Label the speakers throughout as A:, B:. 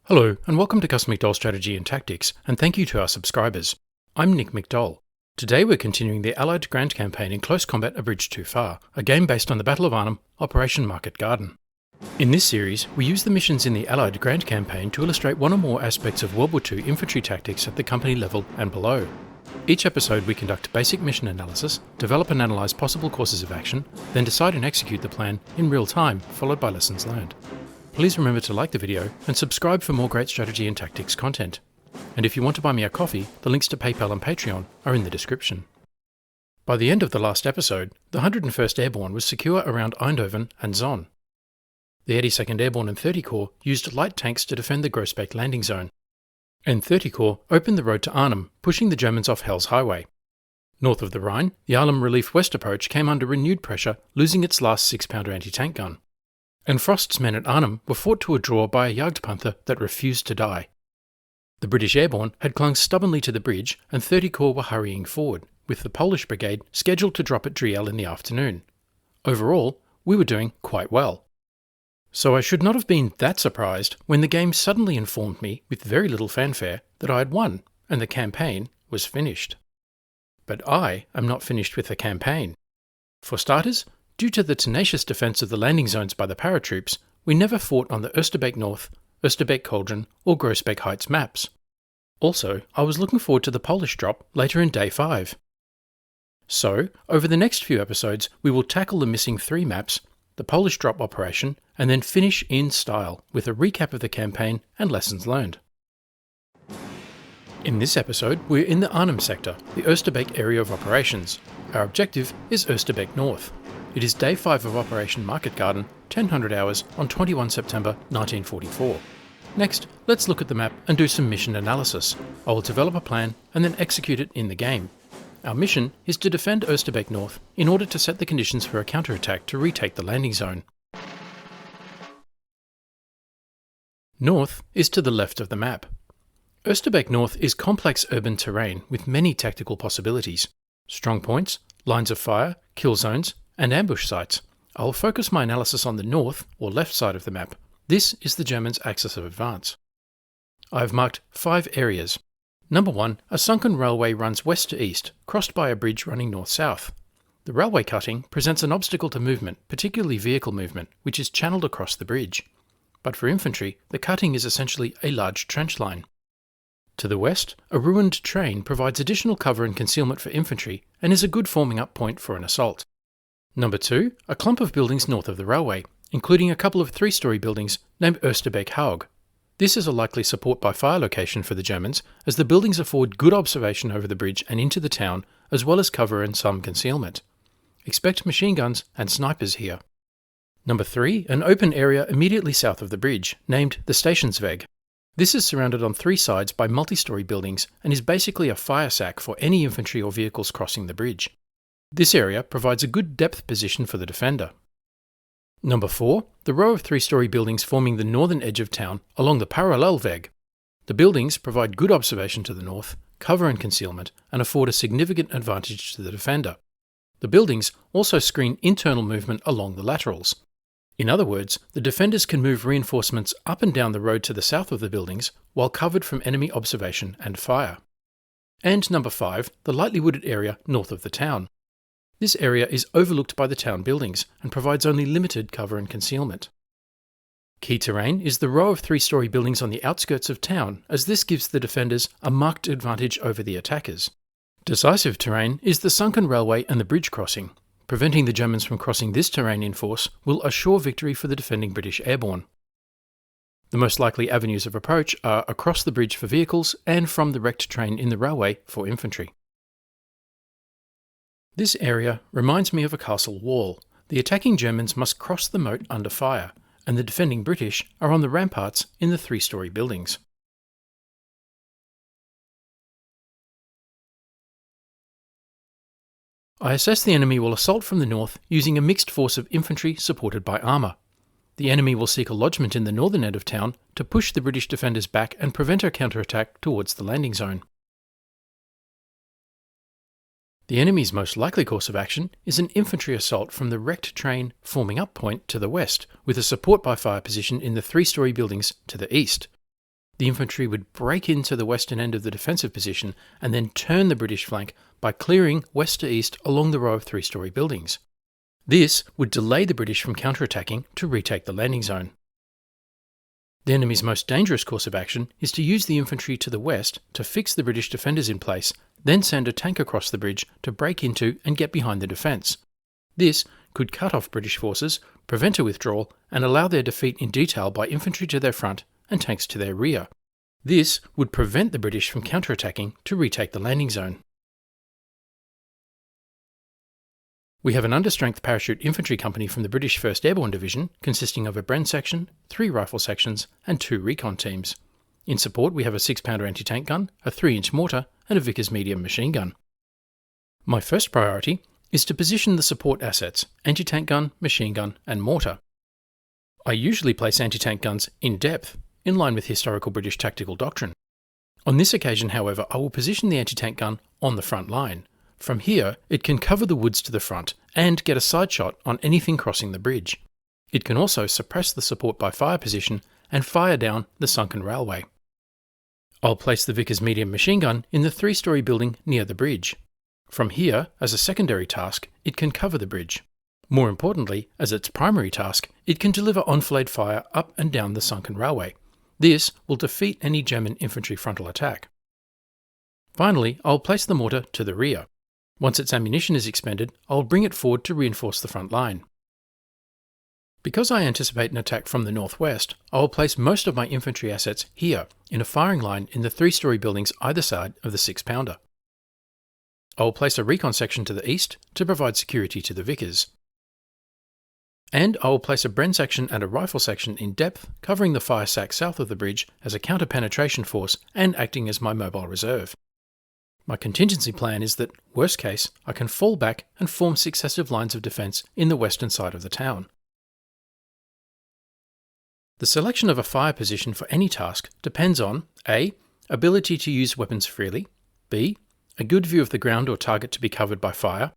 A: Hello, and welcome to Gus McDoll Strategy and Tactics, and thank you to our subscribers. I'm Nick McDoll. Today we're continuing the Allied Grand Campaign in Close Combat A Bridge Too Far, a game based on the Battle of Arnhem, Operation Marketgarden. In this series, we use the missions in the Allied Grand Campaign to illustrate one or more aspects of World War II infantry tactics at the company level and below. Each episode we conduct basic mission analysis, develop and analyse possible courses of action, then decide and execute the plan in real time, followed by lessons learned. Please remember to like the video and subscribe for more great strategy and tactics content. And if you want to buy me a coffee, the links to PayPal and Patreon are in the description. By the end of the last episode, the 101st Airborne was secure around Eindhoven and Zon. The 82nd Airborne and 30 Corps used light tanks to defend the Oosterbeek landing zone. And 30 Corps opened the road to Arnhem, pushing the Germans off Hell's Highway. North of the Rhine, the Arnhem Relief West approach came under renewed pressure, losing its last 6-pounder anti-tank gun. And Frost's men at Arnhem were fought to a draw by a Jagdpanther that refused to die. The British Airborne had clung stubbornly to the bridge, and 30 Corps were hurrying forward, with the Polish Brigade scheduled to drop at Driel in the afternoon. Overall, we were doing quite well. So I should not have been that surprised when the game suddenly informed me, with very little fanfare, that I had won, and the campaign was finished. But I am not finished with the campaign. For starters, due to the tenacious defence of the landing zones by the paratroops, we never fought on the Oosterbeek North, Oosterbeek Cauldron or Groesbeek Heights maps. Also, I was looking forward to the Polish drop later in Day 5. So, over the next few episodes, we will tackle the missing 3 maps, the Polish drop operation, and then finish in style with a recap of the campaign and lessons learned. In this episode, we're in the Arnhem sector, the Oosterbeek area of operations. Our objective is Oosterbeek North. It is Day 5 of Operation Marketgarden, 1000 hours on 21 September 1944. Next, let's look at the map and do some mission analysis. I will develop a plan and then execute it in the game. Our mission is to defend Oosterbeek North in order to set the conditions for a counterattack to retake the landing zone. North is to the left of the map. Oosterbeek North is complex urban terrain with many tactical possibilities. Strong points, lines of fire, kill zones, and ambush sites. I will focus my analysis on the north or left side of the map. This is the Germans' axis of advance. I have marked 5 areas. Number 1, a sunken railway runs west to east, crossed by a bridge running north-south. The railway cutting presents an obstacle to movement, particularly vehicle movement, which is channeled across the bridge. But for infantry, the cutting is essentially a large trench line. To the west, a ruined train provides additional cover and concealment for infantry and is a good forming up point for an assault. Number 2, a clump of buildings north of the railway, including a couple of 3-storey buildings named Oosterbeek Haug. This is a likely support by fire location for the Germans, as the buildings afford good observation over the bridge and into the town, as well as cover and some concealment. Expect machine guns and snipers here. Number 3, an open area immediately south of the bridge, named the Stationsweg. This is surrounded on 3 sides by multi-storey buildings and is basically a fire sack for any infantry or vehicles crossing the bridge. This area provides a good depth position for the defender. Number 4, the row of 3-storey buildings forming the northern edge of town along the Parallelweg. The buildings provide good observation to the north, cover and concealment, and afford a significant advantage to the defender. The buildings also screen internal movement along the laterals. In other words, the defenders can move reinforcements up and down the road to the south of the buildings while covered from enemy observation and fire. And number 5, the lightly wooded area north of the town. This area is overlooked by the town buildings and provides only limited cover and concealment. Key terrain is the row of 3-storey buildings on the outskirts of town, as this gives the defenders a marked advantage over the attackers. Decisive terrain is the sunken railway and the bridge crossing. Preventing the Germans from crossing this terrain in force will assure victory for the defending British Airborne. The most likely avenues of approach are across the bridge for vehicles and from the wrecked train in the railway for infantry. This area reminds me of a castle wall. The attacking Germans must cross the moat under fire, and the defending British are on the ramparts in the 3-storey buildings. I assess the enemy will assault from the north using a mixed force of infantry supported by armour. The enemy will seek a lodgement in the northern end of town to push the British defenders back and prevent a counterattack towards the landing zone. The enemy's most likely course of action is an infantry assault from the wrecked train forming up point to the west, with a support by fire position in the 3-storey buildings to the east. The infantry would break into the western end of the defensive position and then turn the British flank by clearing west to east along the row of 3-storey buildings. This would delay the British from counterattacking to retake the landing zone. The enemy's most dangerous course of action is to use the infantry to the west to fix the British defenders in place, then send a tank across the bridge to break into and get behind the defence. This could cut off British forces, prevent a withdrawal, and allow their defeat in detail by infantry to their front and tanks to their rear. This would prevent the British from counterattacking to retake the landing zone. We have an understrength parachute infantry company from the British 1st Airborne Division, consisting of a Bren section, 3 rifle sections, and 2 recon teams. In support, we have a 6-pounder anti-tank gun, a 3-inch mortar, and a Vickers medium machine gun. My first priority is to position the support assets, anti-tank gun, machine gun, and mortar. I usually place anti-tank guns in depth, in line with historical British tactical doctrine. On this occasion, however, I will position the anti-tank gun on the front line. From here, it can cover the woods to the front and get a side shot on anything crossing the bridge. It can also suppress the support by fire position and fire down the sunken railway. I'll place the Vickers medium machine gun in the 3-storey building near the bridge. From here, as a secondary task, it can cover the bridge. More importantly, as its primary task, it can deliver enfilade fire up and down the sunken railway. This will defeat any German infantry frontal attack. Finally, I'll place the mortar to the rear. Once its ammunition is expended, I'll bring it forward to reinforce the front line. Because I anticipate an attack from the northwest, I will place most of my infantry assets here, in a firing line in the 3-storey buildings either side of the 6-pounder. I will place a recon section to the east to provide security to the Vickers. And I will place a Bren section and a rifle section in depth, covering the fire sack south of the bridge as a counter-penetration force and acting as my mobile reserve. My contingency plan is that, worst case, I can fall back and form successive lines of defence in the western side of the town. The selection of a fire position for any task depends on A. Ability to use weapons freely, B. A good view of the ground or target to be covered by fire,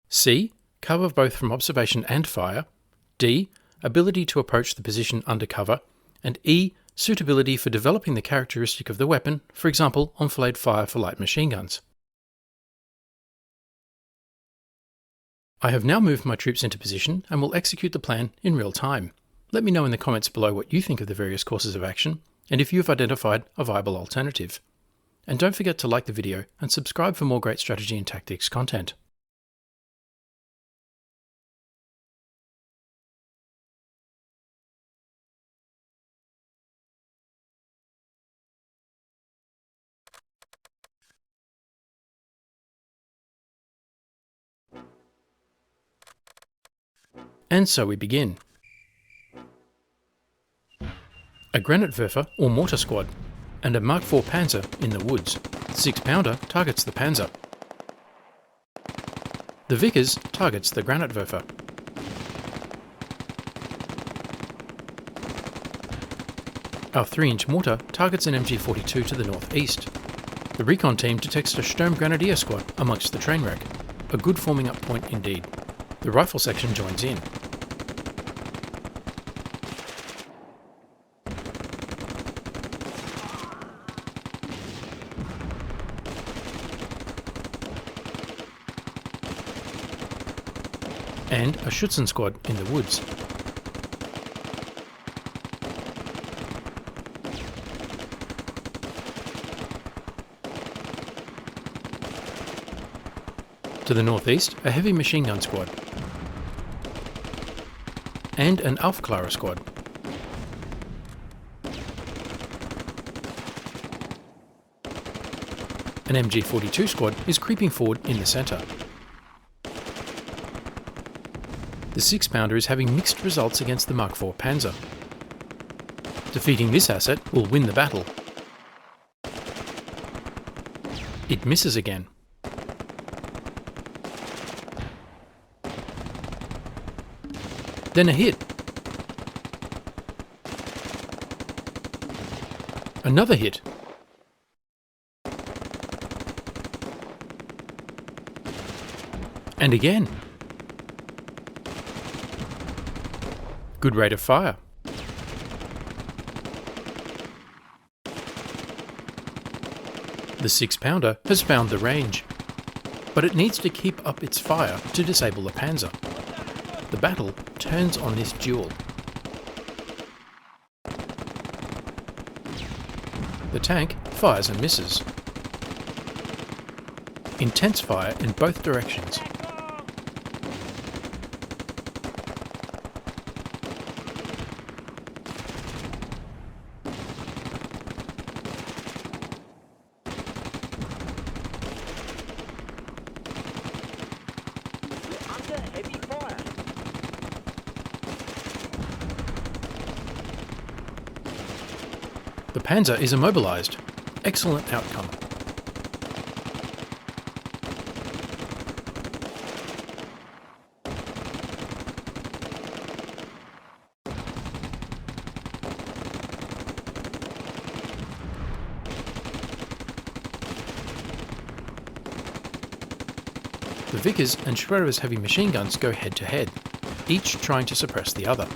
A: C. Cover both from observation and fire, D. Ability to approach the position under cover, and E. Suitability for developing the characteristic of the weapon, for example, enfilade fire for light machine guns. I have now moved my troops into position and will execute the plan in real time. Let me know in the comments below what you think of the various courses of action, and if you have identified a viable alternative. And don't forget to like the video and subscribe for more great strategy and tactics content. And so we begin. A Granatwerfer or mortar squad, and a Mark IV Panzer in the woods. The 6-pounder targets the Panzer. The Vickers targets the Granatwerfer. Our 3-inch mortar targets an MG42 to the northeast. The recon team detects a Sturmgrenadier squad amongst the train wreck. A good forming up point indeed. The rifle section joins in. And a Schützen squad in the woods. To the northeast, a heavy machine gun squad. And an Aufklärer squad. An MG42 squad is creeping forward in the centre. The 6-pounder is having mixed results against the Mark IV Panzer. Defeating this asset will win the battle. It misses again. Then a hit. Another hit. And again. Good rate of fire. The 6-pounder has found the range, but it needs to keep up its fire to disable the Panzer. The battle turns on this duel. The tank fires and misses. Intense fire in both directions. The Panzer is immobilized. Excellent outcome. The Vickers and Schwerer's heavy machine guns go head to head, each trying to suppress the other.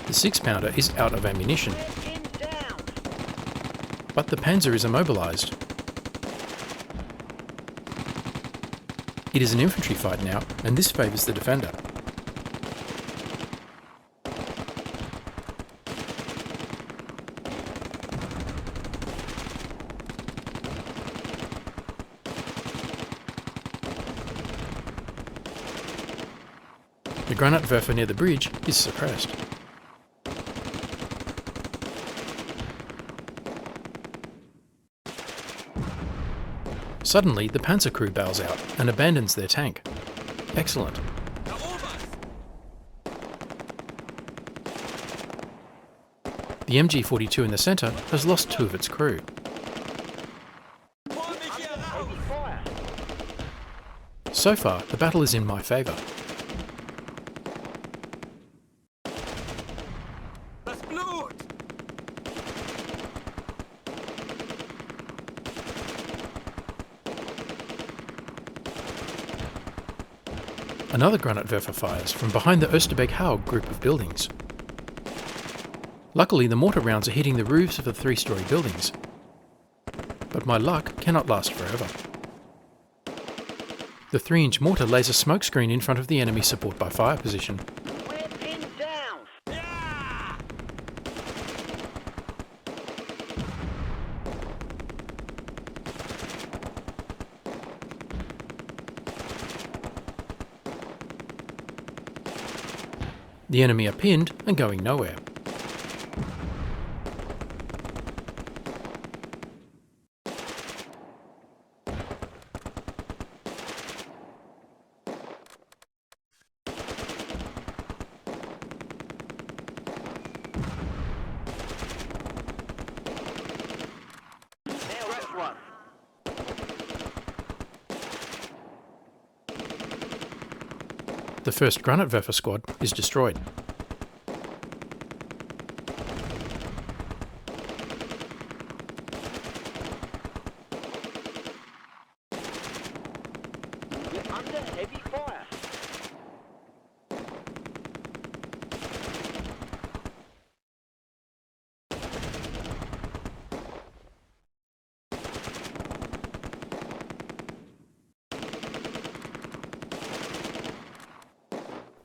A: The 6-pounder is out of ammunition, but the Panzer is immobilized. It is an infantry fight now, and this favours the defender. The Granatwerfer near the bridge is suppressed. Suddenly, the Panzer crew bails out and abandons their tank. Excellent. The MG42 in the centre has lost 2 of its crew. So far, the battle is in my favour. Another Granatwerfer fires from behind the Oosterbeek group of buildings. Luckily, the mortar rounds are hitting the roofs of the 3-storey buildings. But my luck cannot last forever. The 3-inch mortar lays a smokescreen in front of the enemy support by fire position.
B: We're pinned down. Yeah!
A: The enemy are pinned and going nowhere. The first Granatwerfer squad is destroyed.
B: We're under heavy fire.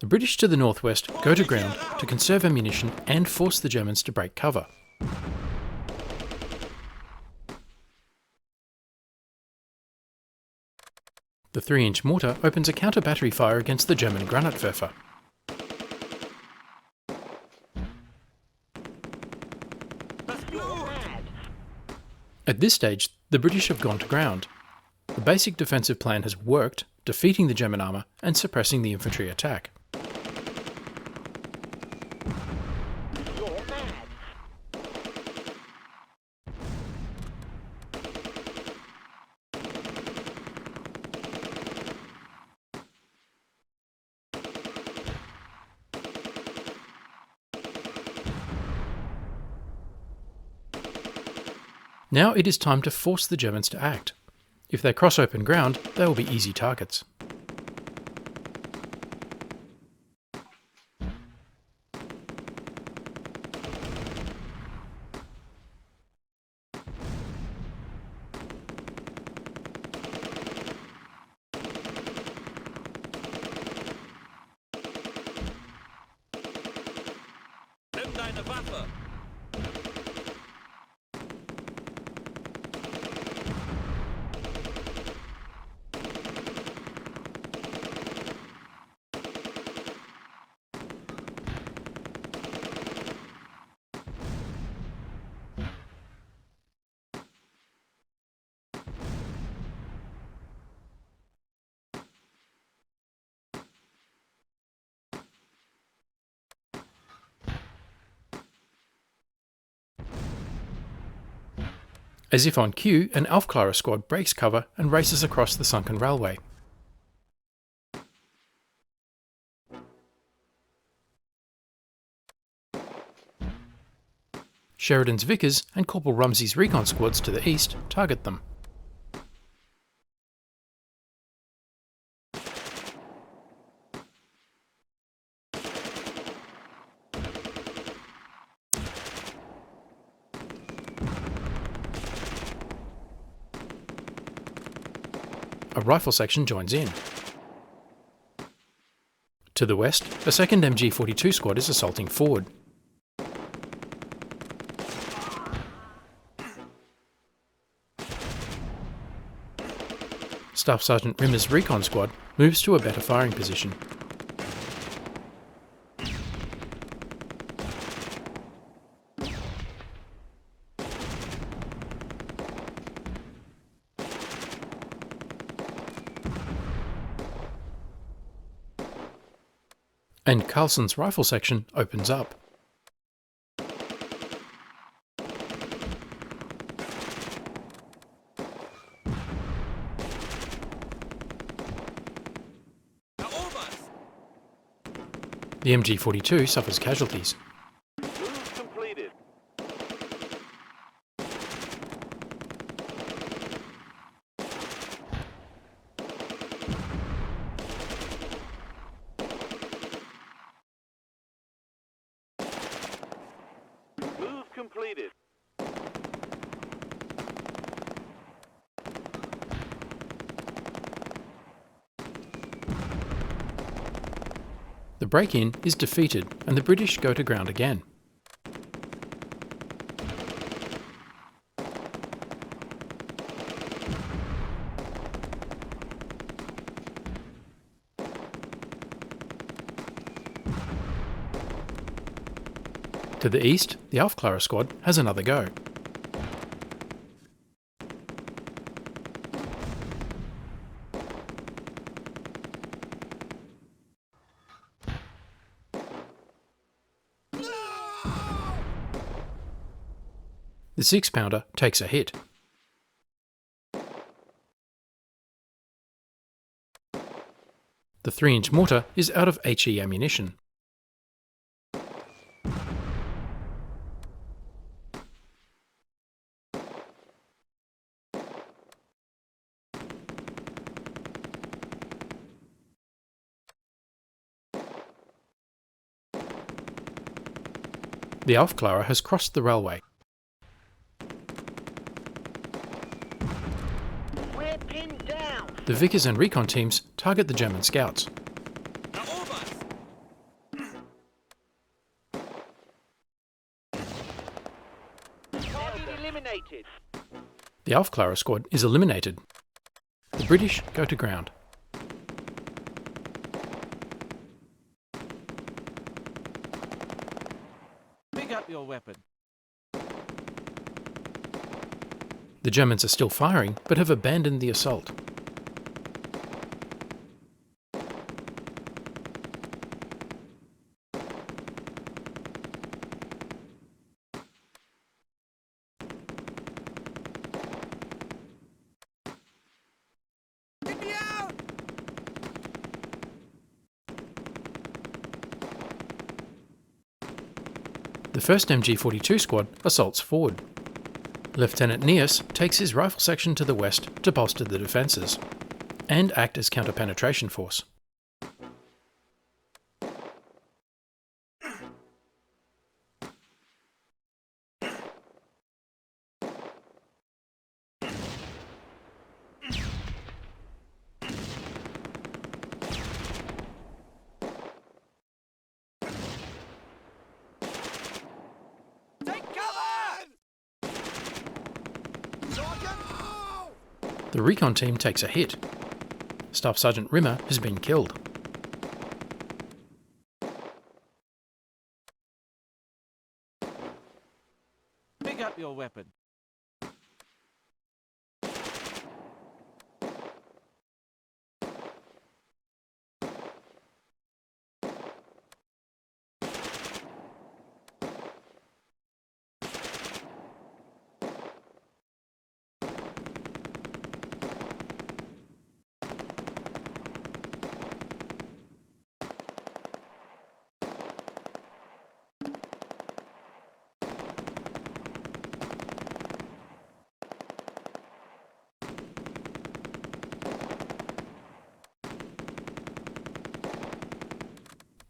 A: The British to the northwest go to ground to conserve ammunition and force the Germans to break cover. The 3-inch mortar opens a counter-battery fire against the German Granatwerfer. At this stage, the British have gone to ground. The basic defensive plan has worked, defeating the German armour and suppressing the infantry attack. Now it is time to force the Germans to act. If they cross open ground, they will be easy targets. As if on cue, an Aufklärer squad breaks cover and races across the sunken railway. Sheridan's Vickers and Corporal Rumsey's recon squads to the east target them. A rifle section joins in. To the west, a second MG42 squad is assaulting forward. Staff Sergeant Rimmer's recon squad moves to a better firing position. And Carlson's rifle section opens up. The MG42 suffers casualties.
B: Move completed. Move completed.
A: The break-in is defeated and the British go to ground again. To the east, the Aufklärer squad has another go. The 6-pounder takes a hit. The 3-inch mortar is out of HE ammunition. The Aufklärer has crossed the railway.
B: We're pinned down.
A: The Vickers and recon teams target the German scouts.
B: Target eliminated.
A: The Aufklärer squad is eliminated. The British go to ground.
C: Pick up your weapon.
A: The Germans are still firing, but have abandoned the assault.
C: Get me out!
A: The 1st MG42 squad assaults forward. Lieutenant Nias takes his rifle section to the west to bolster the defences and act as counter-penetration force. The recon team takes a hit. Staff Sergeant Rimmer has been killed.
C: Pick up your weapon.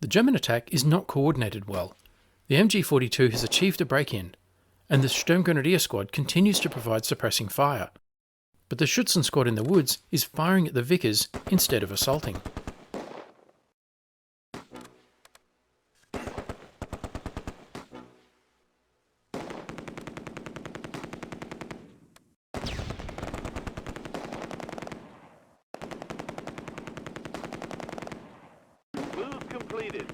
A: The German attack is not coordinated well. The MG42 has achieved a break-in, and the Sturmgrenadier squad continues to provide suppressing fire. But the Schützen squad in the woods is firing at the Vickers instead of assaulting.
B: Move completed.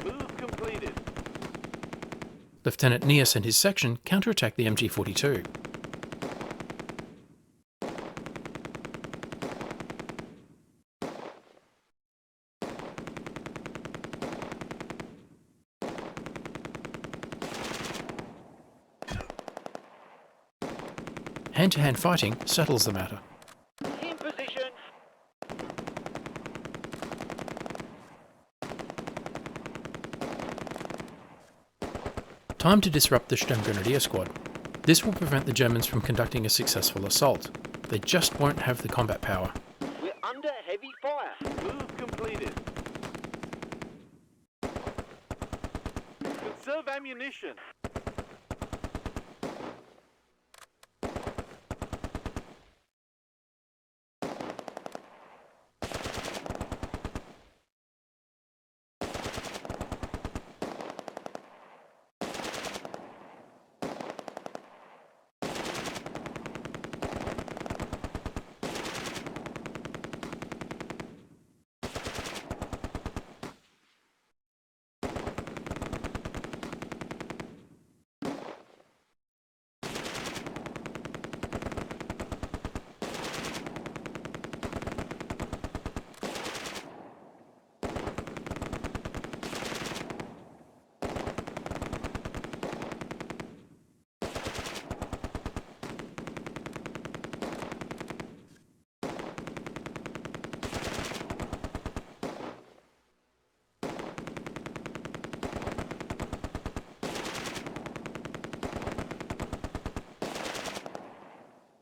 B: Move completed.
A: Lieutenant Nias and his section counterattack the MG42. Hand-to-hand fighting settles the matter.
B: In position.
A: Time to disrupt the Sturmgrenadier squad. This will prevent the Germans from conducting a successful assault. They just won't have the combat power.
B: We're under heavy fire. Move completed. Conserve ammunition.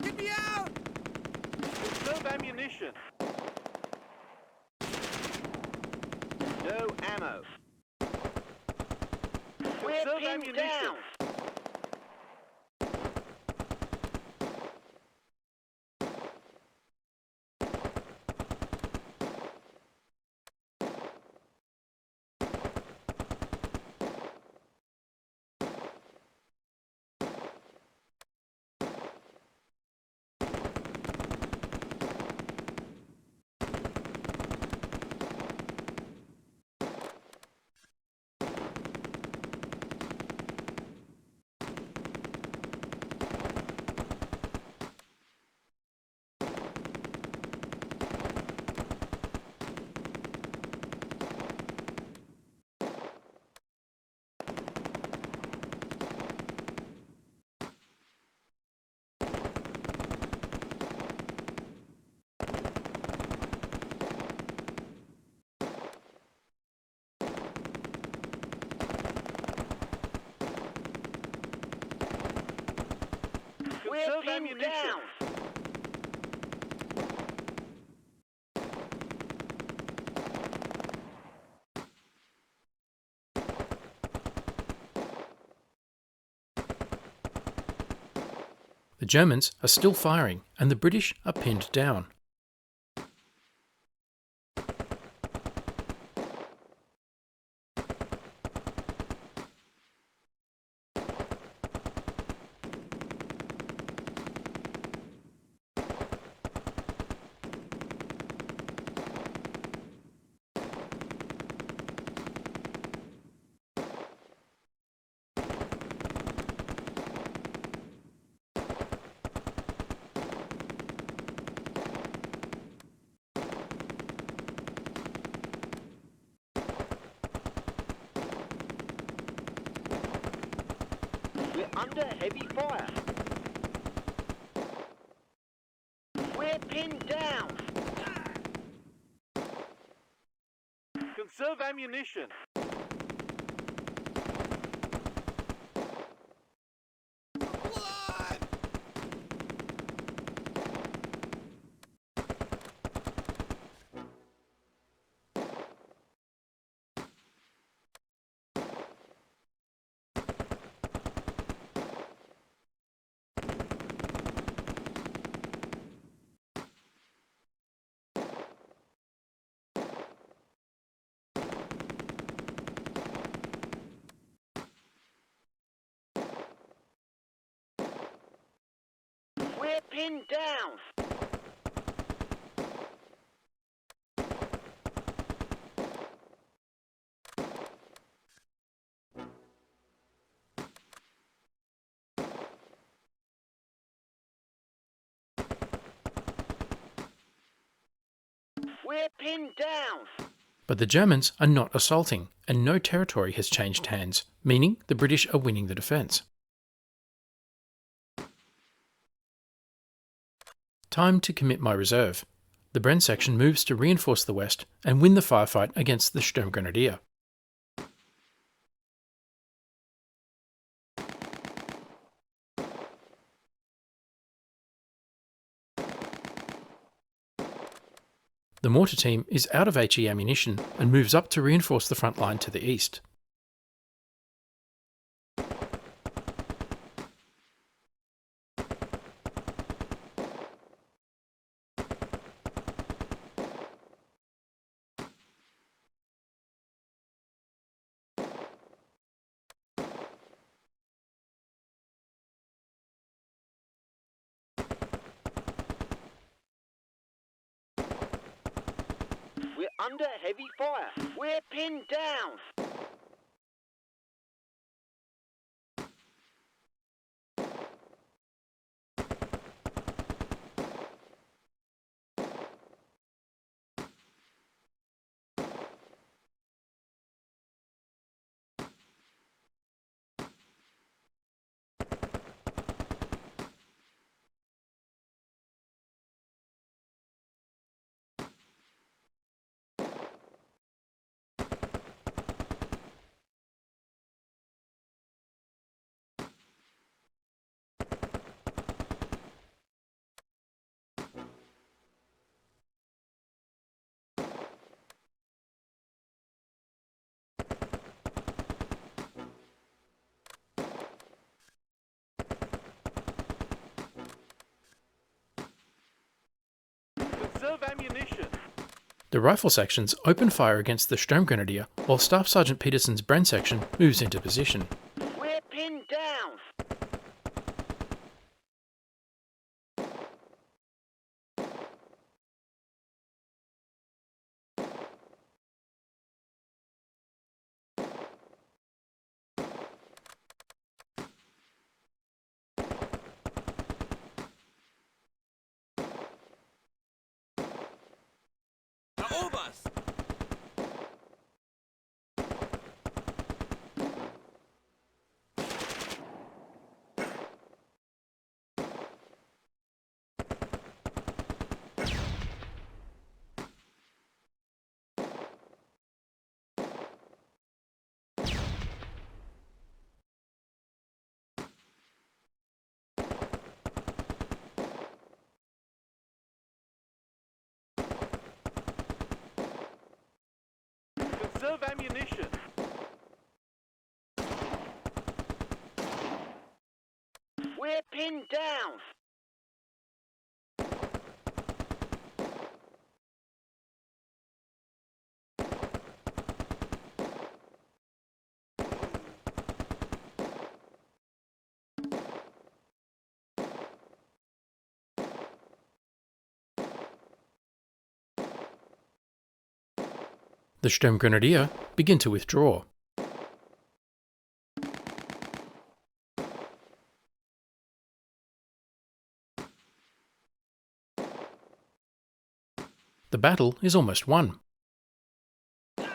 C: Get me out!
B: Conserve ammunition. No ammo. We're
C: Conserve
B: pinned
C: ammunition.
B: down. ammunition.
A: The Germans are still firing and the British are pinned down.
B: We're under heavy fire. We're pinned down.
C: Conserve ammunition.
B: We're pinned down. We're pinned down.
A: But the Germans are not assaulting and no territory has changed hands, meaning the British are winning the defence. Time to commit my reserve. The Bren section moves to reinforce the west and win the firefight against the Sturmgrenadier. The mortar team is out of HE ammunition and moves up to reinforce the front line to the east.
B: We're under heavy fire. We're pinned down.
C: Conserve ammunition.
A: The rifle sections open fire against the Sturmgrenadier while Staff Sergeant Peterson's Bren section moves into position.
B: We're pinned down.
C: Obers! Conserve ammunition.
B: We're pinned down.
A: The Sturmgrenadier begin to withdraw. The battle is almost won.
C: Yeah!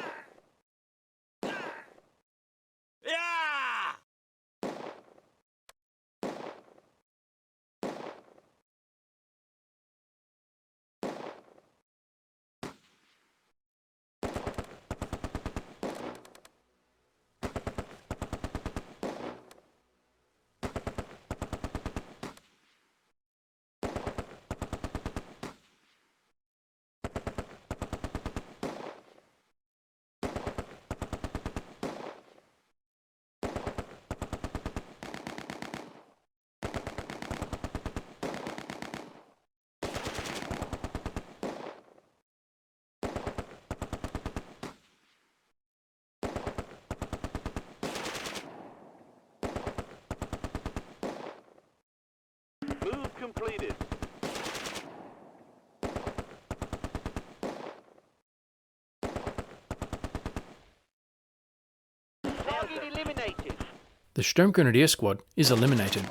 C: Move completed.
B: Target eliminated.
A: The Sturmgrenadier squad is eliminated.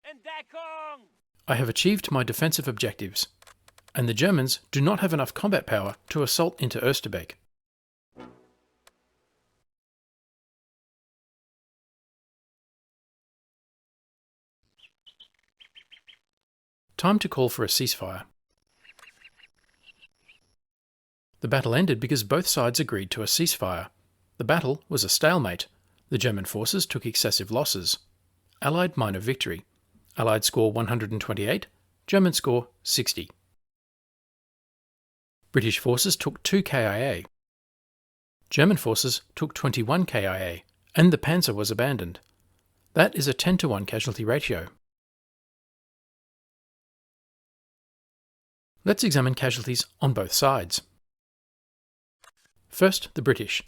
C: Entdeckung!
A: I have achieved my defensive objectives, and the Germans do not have enough combat power to assault into Oosterbeek. Time to call for a ceasefire. The battle ended because both sides agreed to a ceasefire. The battle was a stalemate. The German forces took excessive losses. Allied minor victory. Allied score 128, German score 60. British forces took 2 KIA. German forces took 21 KIA, and the Panzer was abandoned. That is a 10-to-1 casualty ratio. Let's examine casualties on both sides. First, the British.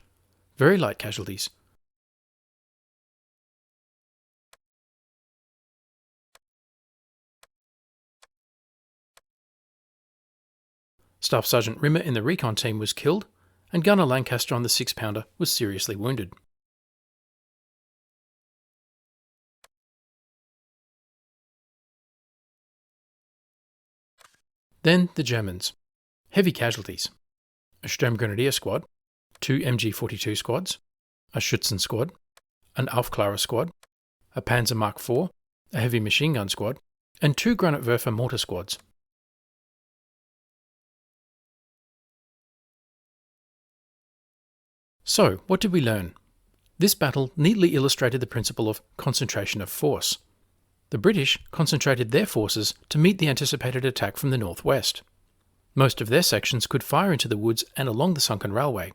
A: Very light casualties. Staff Sergeant Rimmer in the recon team was killed, and Gunner Lancaster on the 6-pounder was seriously wounded. Then the Germans. Heavy casualties. A Sturmgrenadier squad, 2 MG42 squads, a Schützen squad, an Aufklärer squad, a Panzer Mark IV, a heavy machine gun squad, and 2 Granatwerfer mortar squads. So, what did we learn? This battle neatly illustrated the principle of concentration of force. The British concentrated their forces to meet the anticipated attack from the northwest. Most of their sections could fire into the woods and along the sunken railway.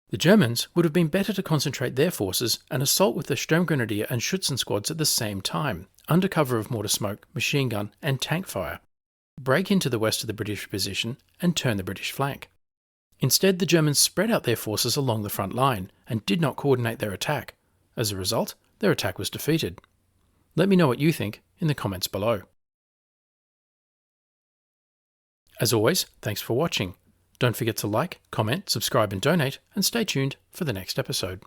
A: The Germans would have been better to concentrate their forces and assault with the Sturmgrenadier and Schützen squads at the same time, under cover of mortar smoke, machine gun and tank fire. Break into the west of the British position and turn the British flank. Instead, the Germans spread out their forces along the front line and did not coordinate their attack. As a result, their attack was defeated. Let me know what you think in the comments below. As always, thanks for watching. Don't forget to like, comment, subscribe and donate, and stay tuned for the next episode.